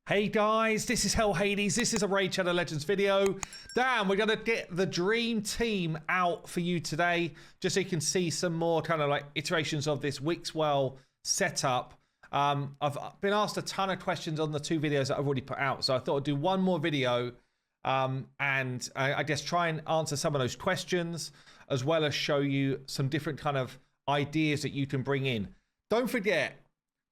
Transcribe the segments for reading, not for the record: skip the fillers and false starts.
Hey guys, this is Hell Hades. This is a Raid Shadow Legends video. Damn, we're going to get the dream team out for you today, just so you can see some more kind of like iterations of this wixwell setup. I've been asked a ton of questions on the two videos that I've already put out, so I thought I'd do one more video and I guess try and answer some of those questions, as well as show you some different kind of ideas that you can bring in. Don't forget,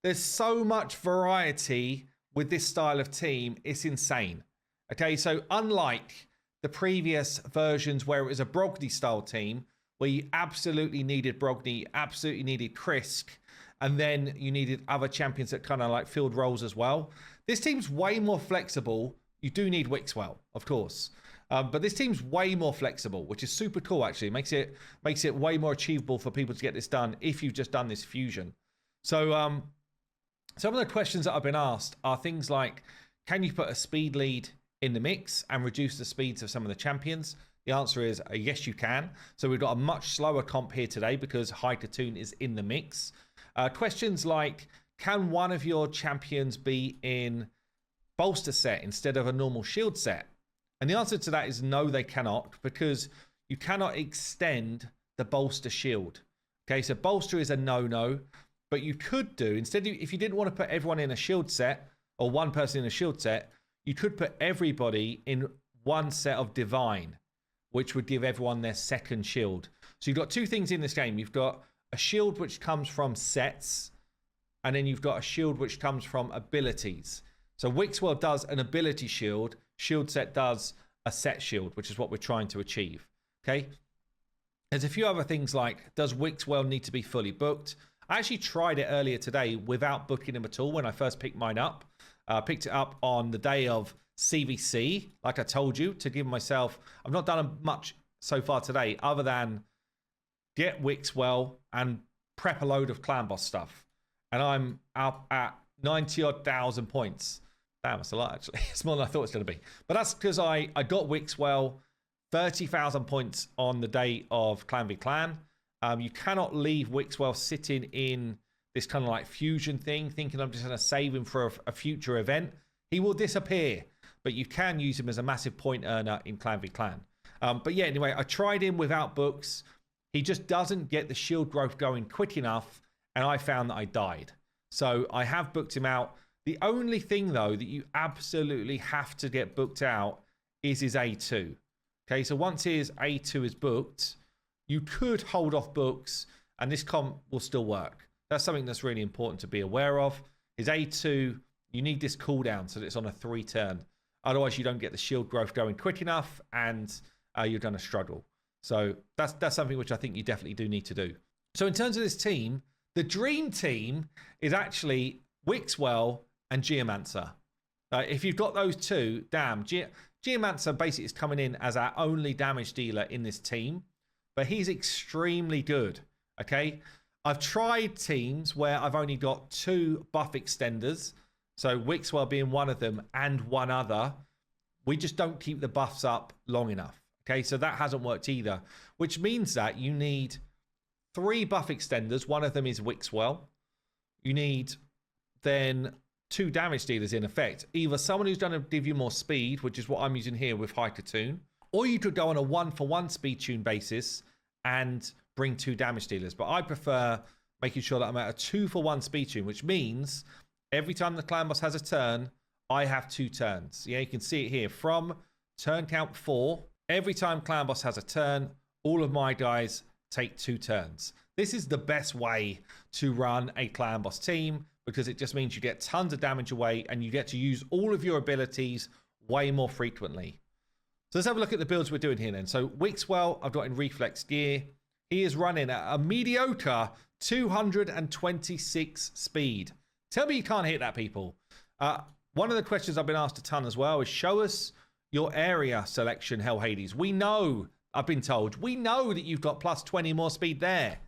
there's so much variety with this style of team. It's insane. Okay, so unlike the previous versions where it was a Brogdon style team, where you absolutely needed Brogdon, absolutely needed Krisk, and then you needed other champions that kind of like filled roles as well. This team's way more flexible. You do need wixwell, of course, but this team's way more flexible, which is super cool. Actually, makes it way more achievable for people to get this done if you've just done this fusion. So some of the questions that I've been asked are things like, can you put a speed lead in the mix and reduce the speeds of some of the champions? The answer is yes, you can. So we've got a much slower comp here today because High Cartoon is in the mix. Questions like, can one of your champions be in bolster set instead of a normal shield set? And the answer to that is no, they cannot, because you cannot extend the bolster shield. Okay, so bolster is a no-no. But you could do, instead, if you didn't want to put everyone in a shield set, or one person in a shield set, you could put everybody in one set of divine, which would give everyone their second shield. So you've got two things in this game. You've got a shield which comes from sets, and then you've got a shield which comes from abilities. So wixwell does an ability shield, shield set does a set shield, which is what we're trying to achieve. Okay? There's a few other things like, does wixwell need to be fully booked? I actually tried it earlier today without booking them at all when I first picked mine up. Picked it up on the day of CVC, like I told you, to give myself... I've not done much so far today other than get wixwell and prep a load of clan boss stuff. And I'm up at 90-odd thousand points. Damn, that's a lot, actually. It's more than I thought it was going to be. But that's because I got wixwell 30,000 points on the day of Clan v Clan. You cannot leave wixwell sitting in this kind of like fusion thing, thinking I'm just going to save him for a future event. He will disappear, but you can use him as a massive point earner in Clan v Clan. But yeah, anyway, I tried him without books. He just doesn't get the shield growth going quick enough, and I found that I died. So I have booked him out. The only thing, though, that you absolutely have to get booked out is his A2. Okay, so once his A2 is booked, you could hold off books and this comp will still work. That's something that's really important to be aware of. His A2, you need this cooldown so that it's on a 3 turn. Otherwise, you don't get the shield growth going quick enough and you're going to struggle. So that's something which I think you definitely do need to do. So in terms of this team, the dream team is actually wixwell and Geomancer. If you've got those two, damn, Geomancer basically is coming in as our only damage dealer in this team. But he's extremely good, okay? I've tried teams where I've only got 2 buff extenders, so wixwell being one of them and one other. We just don't keep the buffs up long enough, okay? So that hasn't worked either, which means that you need 3 buff extenders. One of them is wixwell. You need then 2 damage dealers in effect. Either someone who's going to give you more speed, which is what I'm using here with High Cartoon, or you could go on a 1-for-1 speed tune basis and bring 2 damage dealers. But I prefer making sure that I'm at a 2-for-1 speed tune, which means every time the clan boss has a turn, I have 2 turns. Yeah, you can see it here. From turn count 4, every time clan boss has a turn, all of my guys take 2 turns. This is the best way to run a clan boss team because it just means you get tons of damage away and you get to use all of your abilities way more frequently. So let's have a look at the builds we're doing here then. So wixwell, I've got in reflex gear. He is running at a mediocre 226 speed. Tell me you can't hit that, people. One of the questions I've been asked a ton as well is show us your area selection, Hell Hades. We know, I've been told, we know that you've got plus 20 more speed there.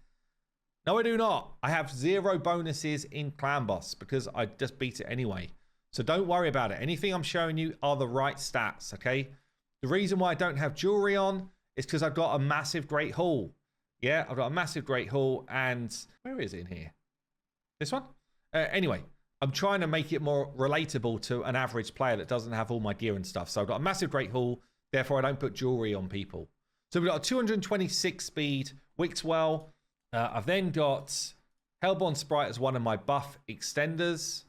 No, I do not. I have 0 bonuses in Clan Boss because I just beat it anyway. So don't worry about it. Anything I'm showing you are the right stats, okay? The reason why I don't have jewelry on is because I've got a massive Great Hall. Yeah, I've got a massive Great Hall, and where is it in here? This one? Anyway, I'm trying to make it more relatable to an average player that doesn't have all my gear and stuff. So I've got a massive Great Hall. Therefore, I don't put jewelry on people. So we've got a 226 speed wixwell. I've then got Hellborn Sprite as one of my buff extenders.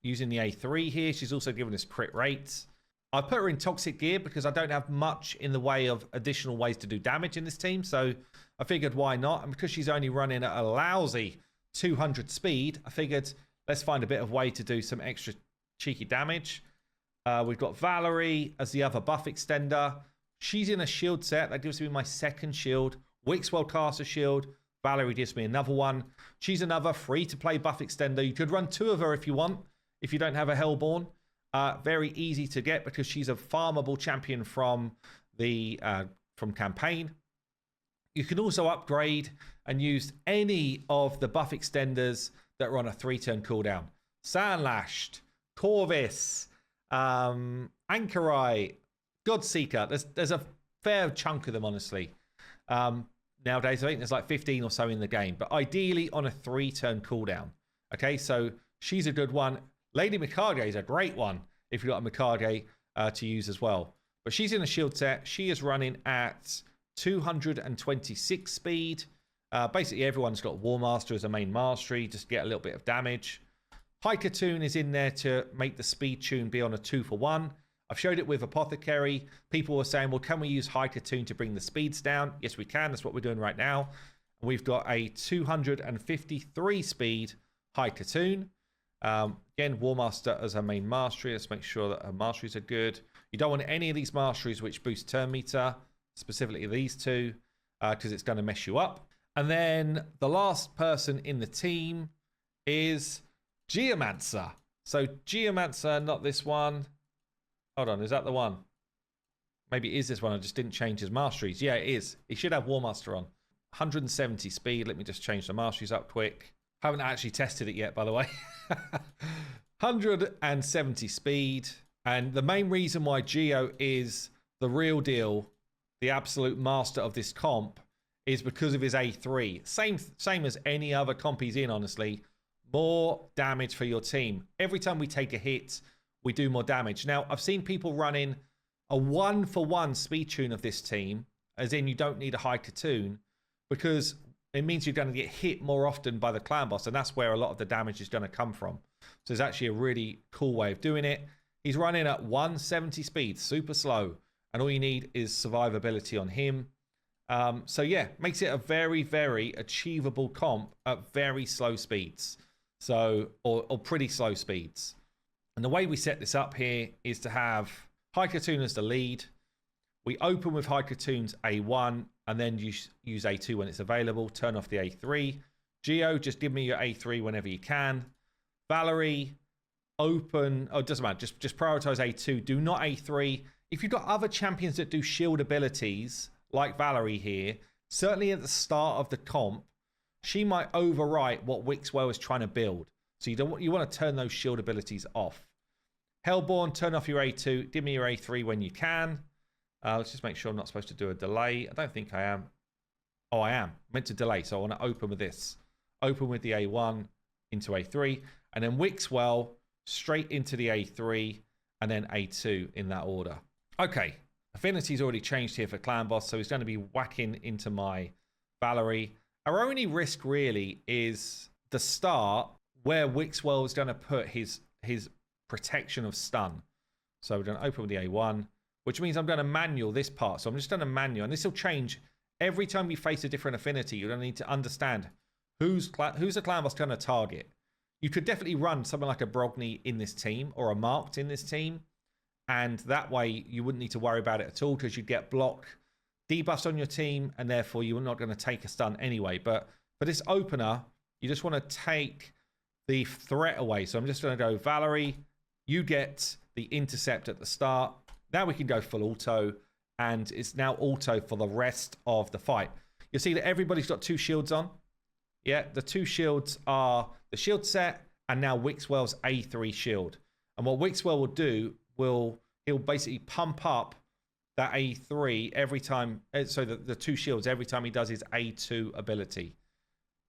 Using the A3 here. She's also given us crit rates. I put her in toxic gear because I don't have much in the way of additional ways to do damage in this team. So I figured why not? And because she's only running at a lousy 200 speed, I figured let's find a bit of way to do some extra cheeky damage. We've got Valerie as the other buff extender. She's in a shield set. That gives me my second shield. Wixwell caster shield. Valerie gives me another one. She's another free-to-play buff extender. You could run two of her if you want, if you don't have a Hellborn. Very easy to get because she's a farmable champion from the campaign. You can also upgrade and use any of the buff extenders that are on a 3-turn cooldown. Sandlashed, Corvus, Anchorite, Godseeker. There's a fair chunk of them, honestly. Nowadays, I think there's like 15 or so in the game, but ideally on a 3-turn cooldown. Okay, so she's a good one. Lady Mikage is a great one if you've got a Mikage to use as well. But she's in a shield set. She is running at 226 speed. Basically, everyone's got War Master as a main mastery, just to get a little bit of damage. Hiker Tune is in there to make the speed tune be on a 2-for-1. I've showed it with Apothecary. People were saying, well, can we use Hiker Tune to bring the speeds down? Yes, we can. That's what we're doing right now. We've got a 253 speed Hiker Tune. Again, War Master as our main mastery. Let's make sure that our masteries are good. You don't want any of these masteries which boost turn meter, specifically these two, because it's going to mess you up. And then the last person in the team is Geomancer. So Geomancer, not this one. Hold on, is that the one? Maybe it is this one. I just didn't change his masteries. Yeah, it is. He should have War Master on. 170 speed. Let me just change the masteries up quick. Haven't actually tested it yet, by the way. 170 speed. And the main reason why Geo is the real deal, the absolute master of this comp, is because of his A3. Same as any other comp he's in, honestly. More damage for your team. Every time we take a hit, we do more damage. Now, I've seen people running a 1-for-1 speed tune of this team, as in you don't need a Hiker Tune, because it means you're going to get hit more often by the clan boss, and that's where a lot of the damage is going to come from. So it's actually a really cool way of doing it. He's running at 170 speed, super slow, and all you need is survivability on him. So yeah, makes it a very, very achievable comp at very slow speeds. So, or pretty slow speeds. And the way we set this up here is to have Hiker Tune as the lead. We open with Hiker Tune's A1 and then use A2 when it's available. Turn off the A3. Geo, just give me your A3 whenever you can. Valerie, open. Oh, it doesn't matter. Just prioritize A2. Do not A3. If you've got other champions that do shield abilities, like Valerie here, certainly at the start of the comp, she might overwrite what Wixwell is trying to build. So you want to turn those shield abilities off. Hellborn, turn off your A2. Give me your A3 when you can. Let's just make sure I'm not supposed to do a delay. I don't think I am. Oh, I am. Meant to delay, so I want to open with this. Open with the A1 into A3. And then Wixwell straight into the A3 and then A2 in that order. Okay. Affinity's already changed here for Clan Boss, so he's going to be whacking into my Valerie. Our only risk really is the start where Wixwell is going to put his protection of stun. So we're going to open with the A1, which means I'm going to manual this part. So I'm just going to manual, and this will change every time you face a different affinity. You're going to need to understand who's the clan boss going to target. You could definitely run something like a Brogni in this team or a Marked in this team, and that way you wouldn't need to worry about it at all because you'd get block debuffs on your team, and therefore you're not going to take a stun anyway. But for this opener, you just want to take the threat away. So I'm just going to go Valerie. You get the intercept at the start. Now we can go full auto, and it's now auto for the rest of the fight. You'll see that everybody's got 2 shields on. Yeah, the 2 shields are the shield set and now Wixwell's A3 shield. And what Wixwell will do, he'll basically pump up that A3 every time, so the 2 shields every time he does his A2 ability.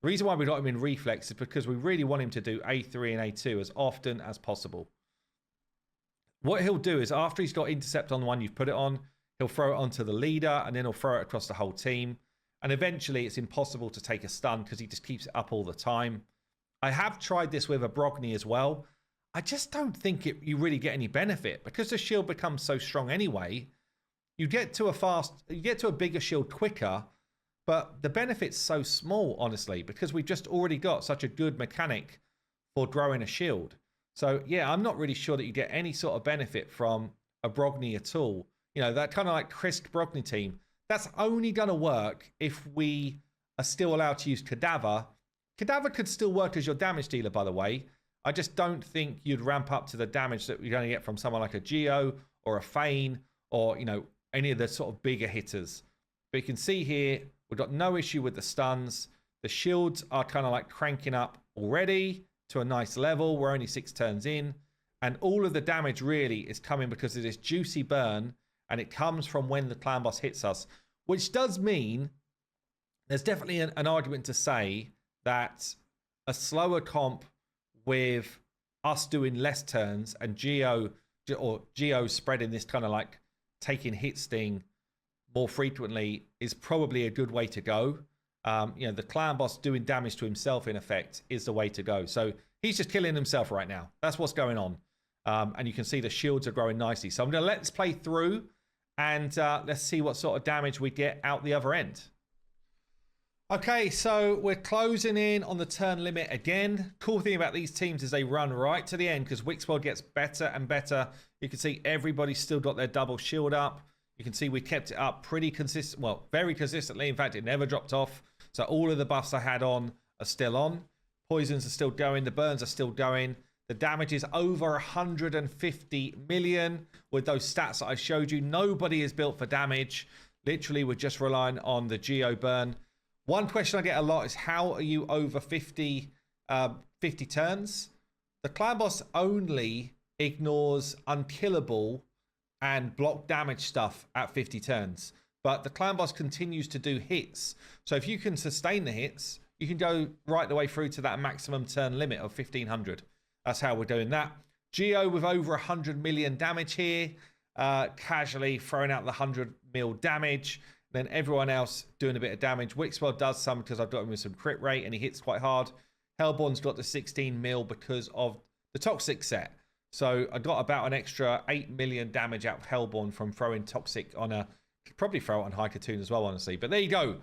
The reason why we got him in reflex is because we really want him to do A3 and A2 as often as possible. What he'll do is after he's got intercept on the one you've put it on, he'll throw it onto the leader and then he'll throw it across the whole team. And eventually it's impossible to take a stun because he just keeps it up all the time. I have tried this with a Brogni as well. I just don't think you really get any benefit because the shield becomes so strong anyway. You get to a bigger shield quicker, but the benefit's so small, honestly, because we've just already got such a good mechanic for growing a shield. So yeah, I'm not really sure that you get any sort of benefit from a Brogni at all. You know, that kind of like Krisk Brogni team. That's only going to work if we are still allowed to use Cadaver. Cadaver could still work as your damage dealer, by the way. I just don't think you'd ramp up to the damage that you're going to get from someone like a Geo or a Fane or, you know, any of the sort of bigger hitters. But you can see here, we've got no issue with the stuns. The shields are kind of like cranking up already to a nice level. We're only 6 turns in. And all of the damage really is coming because of this juicy burn. And it comes from when the clan boss hits us. Which does mean there's definitely an argument to say that a slower comp with us doing less turns and Geo spreading this kind of like taking hit sting more frequently is probably a good way to go. You know, the clan boss doing damage to himself in effect is the way to go. So he's just killing himself right now. That's what's going on. And you can see the shields are growing nicely. So I'm going to let this play through. And let's see what sort of damage we get out the other end. Okay, so we're closing in on the turn limit again. Cool thing about these teams is they run right to the end because wixwell gets better and better. You can see everybody's still got their double shield up. You can see we kept it up pretty consistent, well, very consistently. In fact, it never dropped off. So all of the buffs I had on are still on. Poisons are still going. The burns are still going. The damage is over 150 million with those stats that I showed you. Nobody is built for damage. Literally, we're just relying on the Geo burn. One question I get a lot is how are you over 50 turns? The clan boss only ignores unkillable and block damage stuff at 50 turns. But the clan boss continues to do hits. So if you can sustain the hits, you can go right the way through to that maximum turn limit of 1500. That's how we're doing that. Geo with over 100 million damage here. Casually throwing out the 100 mil damage. Then everyone else doing a bit of damage. Wixwell does some because I've got him with some crit rate and he hits quite hard. Hellborn's got the 16 mil because of the Toxic set. So I got about an extra 8 million damage out of Hellborn from throwing Toxic on a... Could probably throw it on Haikatoon as well, honestly. But there you go.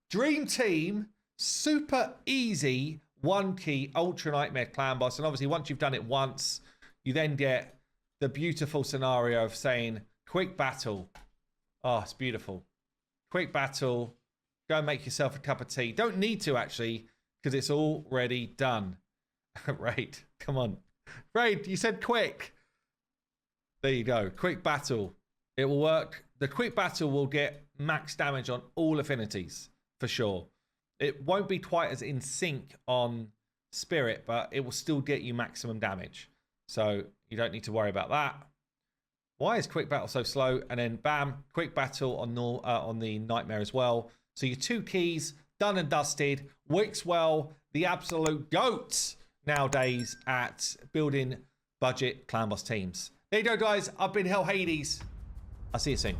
Dream team. Super easy. 1 key Ultra Nightmare Clan Boss. And obviously once you've done it once, you then get the beautiful scenario of saying, quick battle. Oh, it's beautiful. Quick battle. Go and make yourself a cup of tea. Don't need to, actually, because it's already done. Raid, come on. Raid, you said quick. There you go. Quick battle. It will work. The quick battle will get max damage on all affinities, for sure. It won't be quite as in sync on Spirit, but it will still get you maximum damage. So you don't need to worry about that. Why is quick battle so slow? And then bam, quick battle on the Nightmare as well. So your 2 keys, done and dusted. Wixwell, the absolute GOAT nowadays at building budget clan boss teams. There you go, guys. I've been Hell Hades. I'll see you soon.